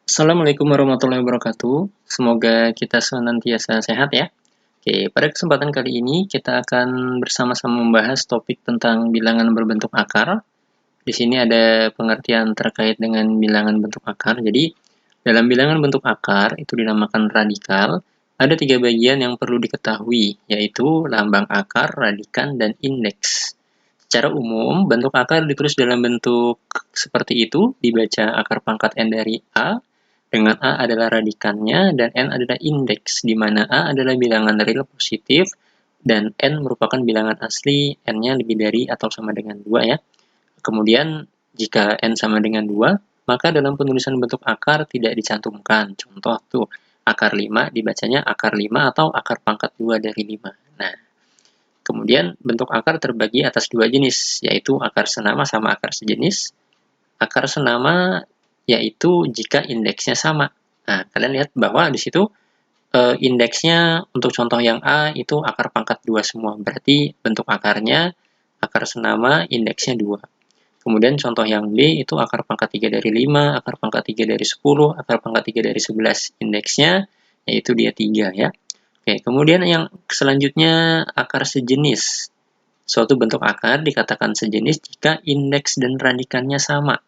Assalamualaikum warahmatullahi wabarakatuh. Semoga kita senantiasa sehat ya. Oke, pada kesempatan kali ini kita akan bersama-sama membahas topik tentang bilangan berbentuk akar. Di sini ada pengertian terkait dengan bilangan bentuk akar. Jadi, dalam bilangan bentuk akar itu dinamakan radikal. Ada tiga bagian yang perlu diketahui, yaitu lambang akar, radikan, dan indeks. Secara umum, bentuk akar ditulis dalam bentuk seperti itu, dibaca akar pangkat N dari A, dengan A adalah radikannya, dan N adalah indeks, di mana A adalah bilangan real positif, dan N merupakan bilangan asli, N-nya lebih dari atau sama dengan 2 ya. Kemudian, jika N sama dengan 2, maka dalam penulisan bentuk akar tidak dicantumkan. Contoh tuh, akar 5 dibacanya akar 5 atau akar pangkat 2 dari 5. Nah, kemudian bentuk akar terbagi atas dua jenis, yaitu akar senama sama akar sejenis. Akar senama yaitu jika indeksnya sama. Nah, kalian lihat bahwa di situ indeksnya untuk contoh yang A itu akar pangkat 2 semua. Berarti bentuk akarnya akar senama indeksnya 2. Kemudian contoh yang B itu akar pangkat 3 dari 5, akar pangkat 3 dari 10, akar pangkat 3 dari 11. Indeksnya yaitu dia 3 ya. Oke, kemudian yang selanjutnya akar sejenis. Suatu bentuk akar dikatakan sejenis jika indeks dan radikannya sama.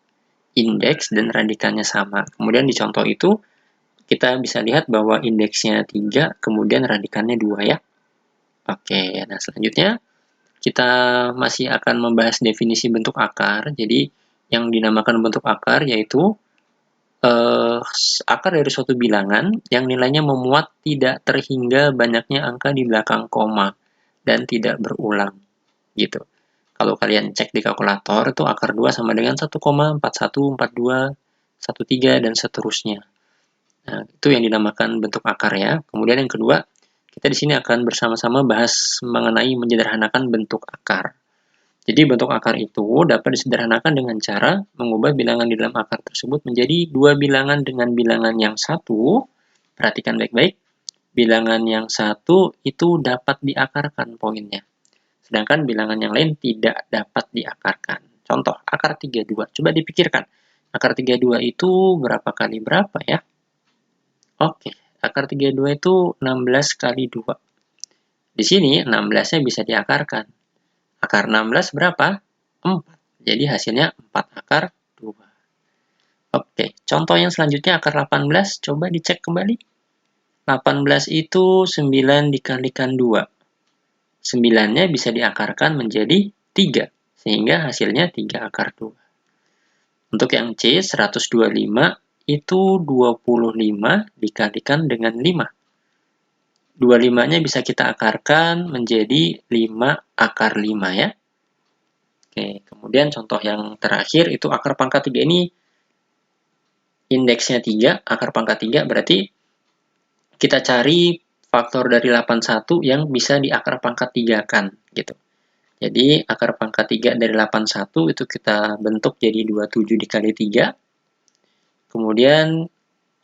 Indeks dan radikannya sama. Kemudian di contoh itu kita bisa lihat bahwa indeksnya 3, kemudian radikannya 2 ya. Oke, nah selanjutnya kita masih akan membahas definisi bentuk akar. Jadi yang dinamakan bentuk akar yaitu akar dari suatu bilangan yang nilainya memuat tidak terhingga banyaknya angka di belakang koma dan tidak berulang gitu. Kalau kalian cek di kalkulator itu akar 2 sama dengan 1,4142 13 dan seterusnya. Nah, itu yang dinamakan bentuk akar ya. Kemudian yang kedua, kita di sini akan bersama-sama bahas mengenai menyederhanakan bentuk akar. Jadi bentuk akar itu dapat disederhanakan dengan cara mengubah bilangan di dalam akar tersebut menjadi dua bilangan dengan bilangan yang satu. Perhatikan baik-baik, bilangan yang satu itu dapat diakarkan poinnya. Sedangkan bilangan yang lain tidak dapat diakarkan. Contoh, akar 32. Coba dipikirkan, akar 32 itu berapa kali berapa ya? Oke, akar 32 itu 16 kali 2. Di sini 16-nya bisa diakarkan. Akar 16 berapa? 4. Jadi hasilnya 4 akar 2. Oke, contoh yang selanjutnya akar 18. Coba dicek kembali. 18 itu 9 dikalikan 2. 9-nya bisa diakarkan menjadi 3. Sehingga hasilnya 3 akar 2. Untuk yang C, 125 itu 25 dikalikan dengan 5. 25-nya bisa kita akarkan menjadi 5 akar 5 ya. Oke, kemudian contoh yang terakhir itu akar pangkat 3 ini indeksnya 3, akar pangkat 3 berarti kita cari faktor dari 81 yang bisa di akar pangkat 3 kan gitu. Jadi akar pangkat 3 dari 81 itu kita bentuk jadi 27 dikali 3. Kemudian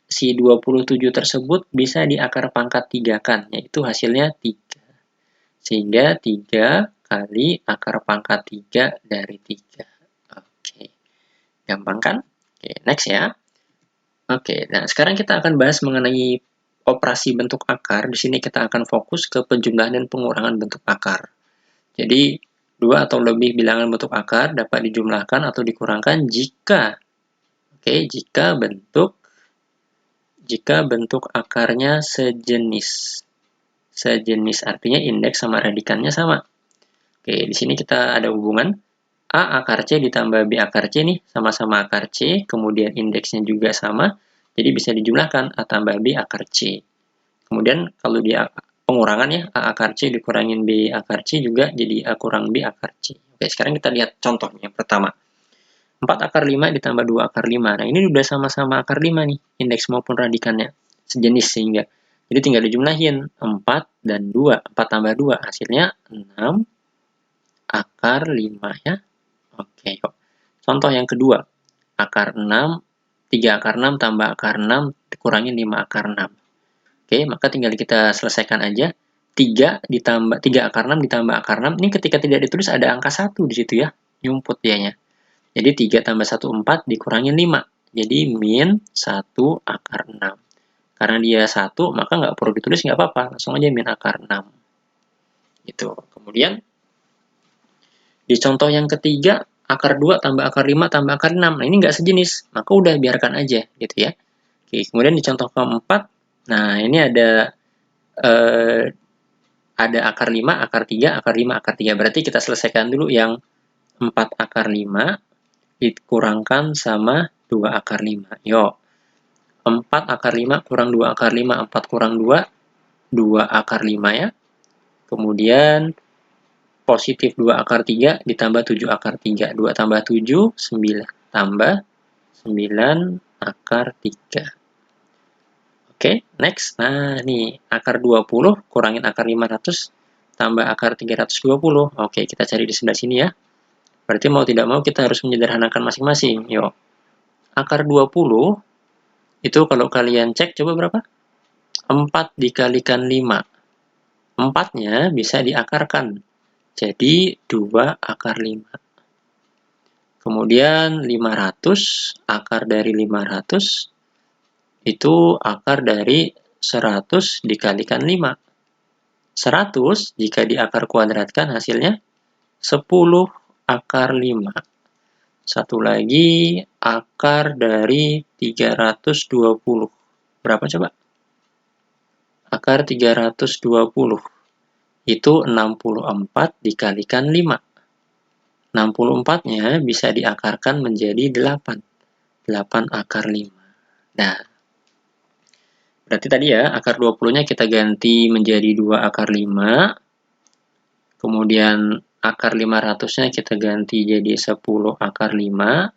si 27 tersebut bisa di akar pangkat 3 kan, yaitu hasilnya 3. Sehingga 3 kali akar pangkat 3 dari 3. Oke, gampang kan? Oke, next ya. Oke, nah sekarang kita akan bahas mengenai operasi bentuk akar. Di sini kita akan fokus ke penjumlahan dan pengurangan bentuk akar. Jadi, dua atau lebih bilangan bentuk akar dapat dijumlahkan atau dikurangkan jika bentuk akarnya sejenis. Sejenis artinya indeks sama radikannya sama. Oke, di sini kita ada hubungan A akar C ditambah B akar C nih, sama-sama akar C, kemudian indeksnya juga sama, jadi bisa dijumlahkan A tambah B akar C. Kemudian kalau di pengurangan ya, A akar C dikurangin B akar C juga jadi A kurang B akar C. Oke, sekarang kita lihat contohnya. Pertama, 4 akar 5 ditambah 2 akar 5. Nah, ini udah sama-sama akar 5 nih, indeks maupun radikannya. Sejenis sehingga. Jadi tinggal dijumlahin 4 dan 2. 4 tambah 2 hasilnya 6 akar 5 ya. Oke, yuk. Contoh yang kedua, akar 6, 3 akar 6 tambah akar 6 dikurangin 5 akar 6. Oke, maka tinggal kita selesaikan aja. 3 akar 6 ditambah akar 6. Ini ketika tidak ditulis ada angka 1 di situ ya, nyumput dianya. Jadi 3 tambah 1, 4 dikurangin 5. Jadi min 1 akar 6. Karena dia 1, maka nggak perlu ditulis, nggak apa-apa. Langsung aja min akar 6. Gitu. Kemudian, di contoh yang ketiga, akar 2 tambah akar 5 tambah akar 6. Nah, ini nggak sejenis. Maka udah biarkan aja. Gitu ya. Oke, kemudian di contoh keempat, nah ini ada akar 5, akar 3, akar 5, akar 3. Berarti kita selesaikan dulu yang 4 akar 5 dikurangkan sama 2 akar 5. Yuk. 4 akar 5 kurang 2 akar 5. 4 kurang 2, 2 akar 5 ya. Kemudian positif 2 akar 3 ditambah 7 akar 3. 2 tambah 7, 9. Tambah 9 akar 3. Oke, next. Nah, nih, akar 20 kurangin akar 500 tambah akar 320. Oke, kita cari di sebelah sini ya. Berarti mau tidak mau kita harus menyederhanakan masing-masing. Yuk. Akar 20 itu kalau kalian cek coba berapa? 4 dikalikan 5. 4-nya bisa diakarkan. Jadi 2 akar 5. Kemudian 500, akar dari 500 itu akar dari 100 dikalikan 5. 100 jika diakar kuadratkan hasilnya 10 akar 5. Satu lagi akar dari 320. Berapa coba? Akar 320. Itu 64 dikalikan 5. 64-nya bisa diakarkan menjadi 8. 8 akar 5. Nah, berarti tadi ya, akar 20-nya kita ganti menjadi 2 akar 5. Kemudian akar 500-nya kita ganti jadi 10 akar 5.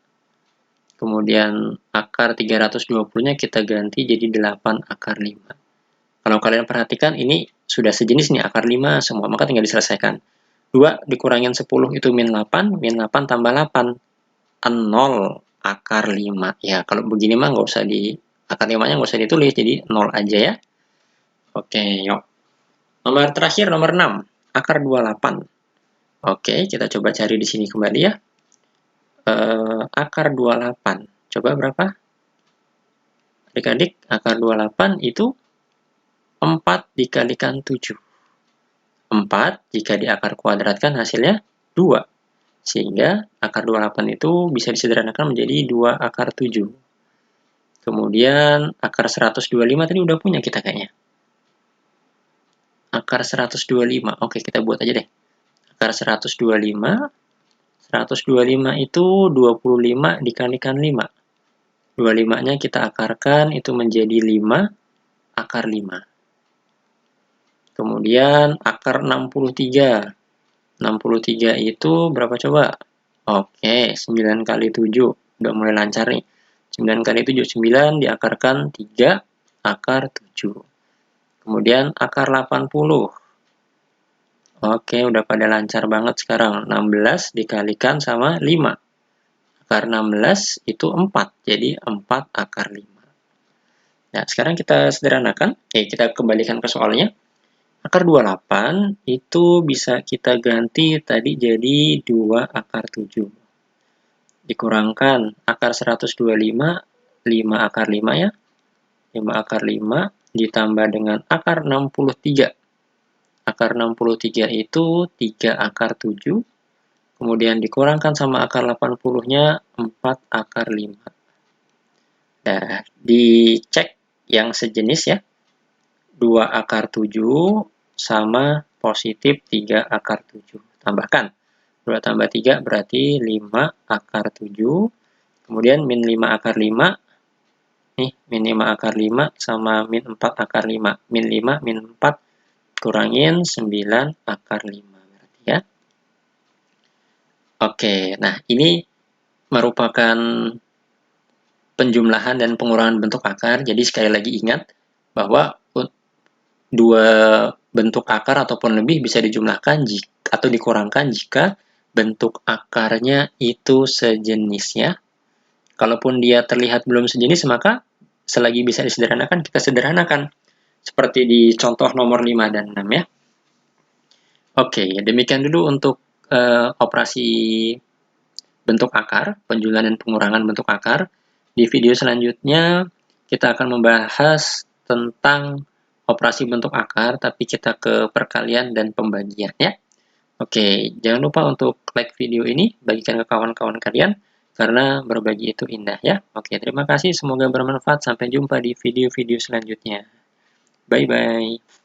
Kemudian akar 320-nya kita ganti jadi 8 akar 5. Kalau kalian perhatikan, ini sudah sejenis nih, akar 5 semua, maka tinggal diselesaikan. 2 dikurangin 10 itu min 8, min 8 tambah 8. 0 akar 5. Ya, kalau begini mah nggak usah akar 5-nya nggak usah ditulis, jadi 0 aja ya. Oke, yuk. Nomor terakhir, nomor 6. Akar 28. Oke, kita coba cari di sini kembali ya. Akar 28. Coba berapa? Adik-adik, akar 28 itu 4 dikalikan 7. 4 jika diakar kuadratkan hasilnya 2. Sehingga akar 28 itu bisa disederhanakan menjadi 2 akar 7. Kemudian akar 125 tadi udah punya kita kayaknya. Akar 125. Oke, kita buat aja deh. Akar 125. 125 itu 25 dikalikan 5. 25-nya kita akarkan itu menjadi 5 akar 5. Kemudian akar 63. 63 itu berapa coba? Oke, 9 kali 7. Udah mulai lancar nih. 9 kali 7, 9 diakarkan 3 akar 7. Kemudian akar 80. Oke, udah pada lancar banget sekarang. 16 dikalikan sama 5. Akar 16 itu 4. Jadi 4 akar 5. Nah, sekarang kita sederhanakan. Kita kembalikan ke soalnya. Akar 28 itu bisa kita ganti tadi jadi 2 akar 7. Dikurangkan akar 125, 5 akar 5 ya. 5 akar 5 ditambah dengan akar 63. Akar 63 itu 3 akar 7. Kemudian dikurangkan sama akar 80-nya 4 akar 5. Nah, dicek yang sejenis ya. 2 akar 7 sama positif 3 akar 7. Tambahkan. 2 tambah 3 berarti 5 akar 7. Kemudian min 5 akar 5. Nih, min 5 akar 5 sama min 4 akar 5. Min 5, min 4 kurangin 9 akar 5. Berarti ya. Oke, nah ini merupakan penjumlahan dan pengurangan bentuk akar. Jadi sekali lagi ingat bahwa dua bentuk akar ataupun lebih bisa dijumlahkan atau dikurangkan jika bentuk akarnya itu sejenisnya. Kalaupun dia terlihat belum sejenis, maka selagi bisa disederhanakan, kita sederhanakan. Seperti di contoh nomor 5 dan 6 ya. Oke, demikian dulu untuk operasi bentuk akar, penjumlahan dan pengurangan bentuk akar. Di video selanjutnya, kita akan membahas tentang operasi bentuk akar, tapi kita ke perkalian dan pembagian ya. Oke, jangan lupa untuk like video ini, bagikan ke kawan-kawan kalian, karena berbagi itu indah ya. Oke, terima kasih, semoga bermanfaat. Sampai jumpa di video-video selanjutnya. Bye-bye.